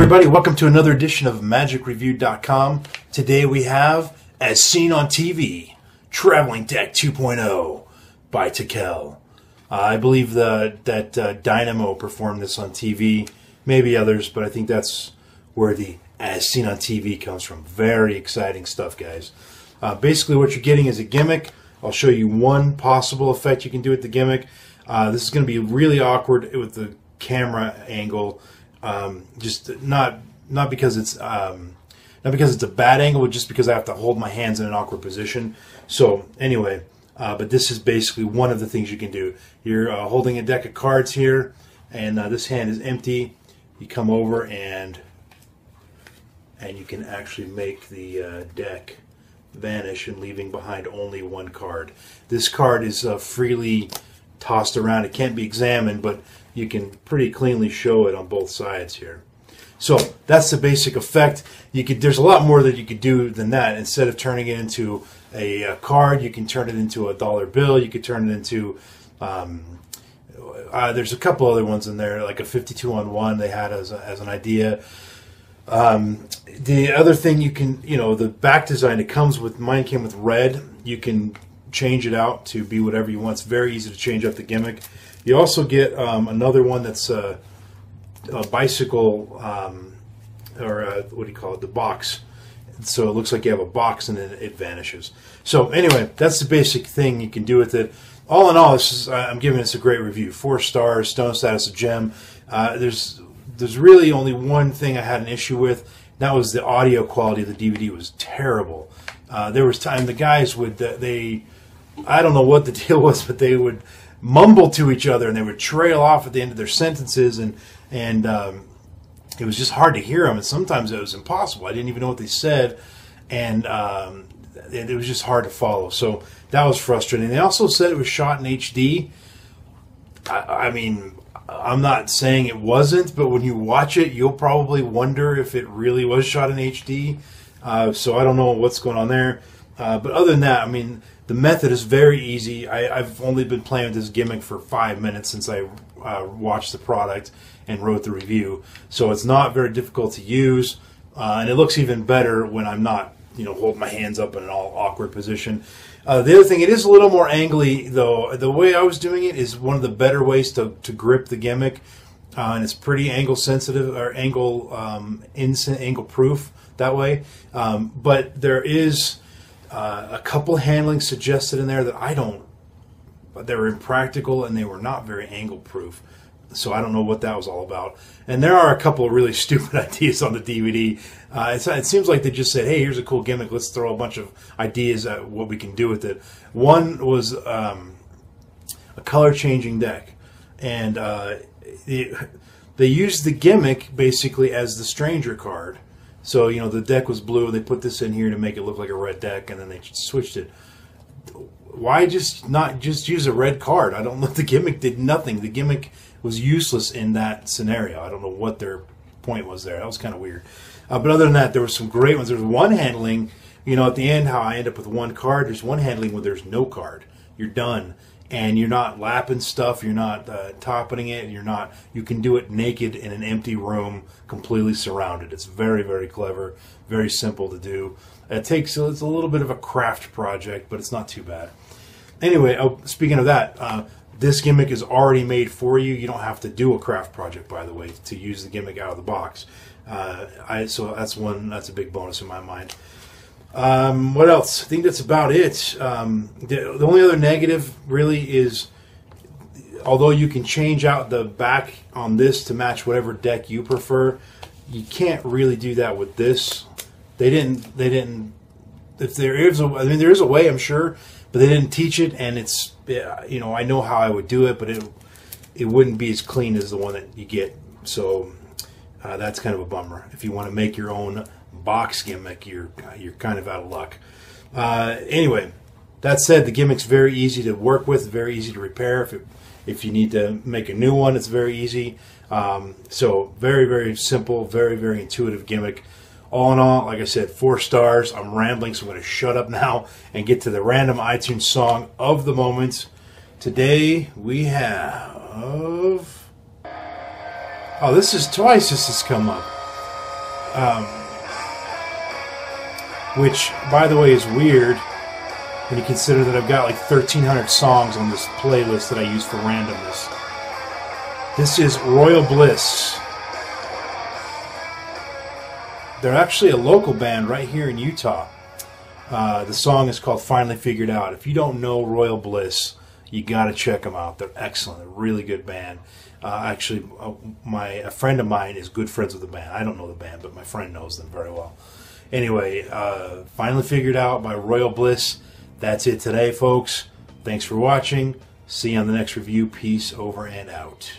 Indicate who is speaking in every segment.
Speaker 1: everybody, welcome to another edition of MagicReview.com. Today we have As Seen on TV, Traveling Deck 2.0 by Takel. I believe that Dynamo performed this on TV, maybe others, but I think that's where the As Seen on TV comes from. Very exciting stuff, guys. Basically what you're getting is a gimmick. I'll show you one possible effect you can do with the gimmick. This is going to be really awkward with the camera angle. Just not because it's a bad angle, but just because I have to hold my hands in an awkward position. So anyway, but this is basically one of the things you can do. You're holding a deck of cards here, and this hand is empty. You come over and you can actually make the deck vanish and leaving behind only one card. This card is freely tossed around. It can't be examined, but you can pretty cleanly show it on both sides here. So that's the basic effect. There's a lot more that you could do than that. Instead of turning it into a card, you can turn it into a dollar bill. You could turn it into there's a couple other ones in there, like a 52-on-1 they had as an idea. The other thing you can, the back design, it comes with, mine came with red. You can change it out to be whatever you want. It's very easy to change up the gimmick. You also get another one that's a bicycle, or what do you call it, the box. So it looks like you have a box and then it vanishes. So anyway, that's the basic thing you can do with it. All in all, I'm giving this a great review. 4 stars, stone status, a gem. There's really only one thing I had an issue with. That was the audio quality of the DVD was terrible. There was time the guys would, I don't know what the deal was, but they would mumble to each other and they would trail off at the end of their sentences, and it was just hard to hear them, and sometimes it was impossible. I didn't even know what they said, and it was just hard to follow. So that was frustrating. They also said it was shot in HD. I mean, I'm not saying it wasn't, but when you watch it, you'll probably wonder if it really was shot in HD. So I don't know what's going on there. But other than that, I mean, the method is very easy. I've only been playing with this gimmick for 5 minutes since I watched the product and wrote the review. So it's not very difficult to use, and it looks even better when I'm not, holding my hands up in an all awkward position. The other thing, it is a little more angly, though. The way I was doing it is one of the better ways to grip the gimmick, and it's pretty angle sensitive, or angle proof that way. But there is a couple handlings suggested in there that they were impractical and they were not very angle proof. So I don't know what that was all about. And there are a couple of really stupid ideas on the DVD. It seems like they just said, hey, here's a cool gimmick. Let's throw a bunch of ideas at what we can do with it. One was a color-changing deck. And they used the gimmick basically as the stranger card. So, the deck was blue. They put this in here to make it look like a red deck, and then they switched it. Why not just use a red card? I don't know. The gimmick did nothing. The gimmick was useless in that scenario. I don't know what their point was there. That was kind of weird. But other than that, there were some great ones. There's one handling, at the end, how I end up with one card. There's one handling where there's no card. You're done. And you're not lapping stuff, you're not topping it, you can do it naked in an empty room, completely surrounded. It's very, very clever, very simple to do. It's a little bit of a craft project, but it's not too bad. Anyway, speaking of that, this gimmick is already made for you. You don't have to do a craft project, by the way, to use the gimmick out of the box. So that's a big bonus in my mind. What else? I think that's about it. The only other negative really is, although you can change out the back on this to match whatever deck you prefer, you can't really do that with this. They didn't. If there is there is a way, I'm sure, but they didn't teach it, and it's, I know how I would do it, but it wouldn't be as clean as the one that you get. So that's kind of a bummer. If you want to make your own box gimmick, you're kind of out of luck. Anyway, that said, the gimmick's very easy to work with, very easy to repair. If you need to make a new one, it's very easy. So very, very simple, very, very intuitive gimmick. All in all, like I said, 4 stars. I'm rambling, so I'm going to shut up now and get to the random iTunes song of the moment. Today we have... Oh, this is twice this has come up. which, by the way, is weird when you consider that I've got like 1,300 songs on this playlist that I use for randomness. This is Royal Bliss. They're actually a local band right here in Utah. The song is called Finally Figured Out. If you don't know Royal Bliss, you got to check them out. They're excellent. They're a really good band. Actually, a friend of mine is good friends with the band. I don't know the band, but my friend knows them very well. Anyway, Finally Figured Out by Royal Bliss. That's it today, folks. Thanks for watching. See you on the next review. Peace, over and out.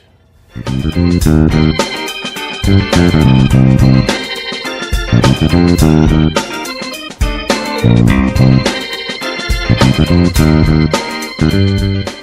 Speaker 1: Thank you.